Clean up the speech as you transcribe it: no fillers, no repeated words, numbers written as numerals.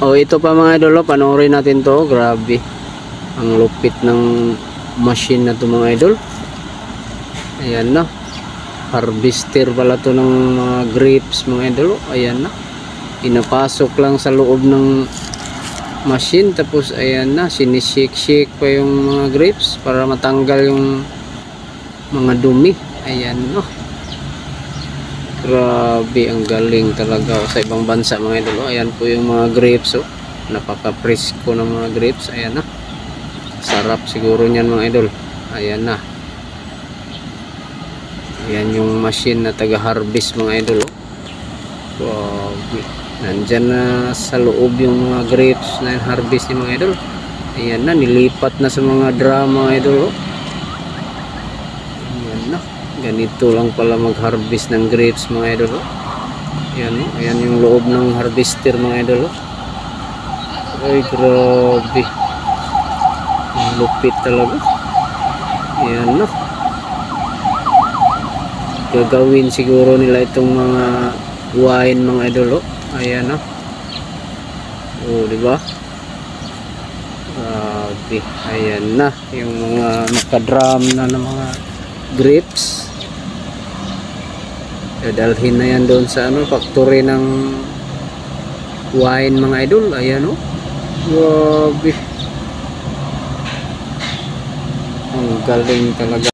Oh, ito pa mga idol, oh, panoorin natin to. Grabe. Ang lupit ng machine na to mga idol. Ayan na. Harvester pala to ng mga grapes mga idol. Oh. Ayan na. Inapasok lang sa loob ng machine, tapos ayan na, sinishake-shake pa yung mga grapes para matanggal yung mga dumi. Ayan no. Grabe, ang galing talaga sa ibang bansa mga idol. Ayan po yung mga grapes, oh. Napaka-presko ng mga grapes. Ayan na. Sarap siguro niyan mga idol. Ayan na. Ayan yung machine na taga-harvest mga idol, oh. Grabe. Nandyan na sa loob yung mga grapes na harvest ni mga idol. Ayan na, nilipat na sa mga drum mga idol, oh. Ayan na. Ganito lang pala mag-harvest ng grapes mga idol, oh. Ayan, oh. Ayan yung loob ng harvester mga idol, oh. Ay grabe, ang lupit talaga. Ayan na. Gagawin siguro nila itong mga wine mga idol, oh. Ayan na. Oh, di ba? Grabe. Ayan na yung mga nakadrum na ng mga grapes. Dadalhin na yan doon sa ano, factory ng wine mga idol. Ayan oh. Grabe. Ang galing talaga.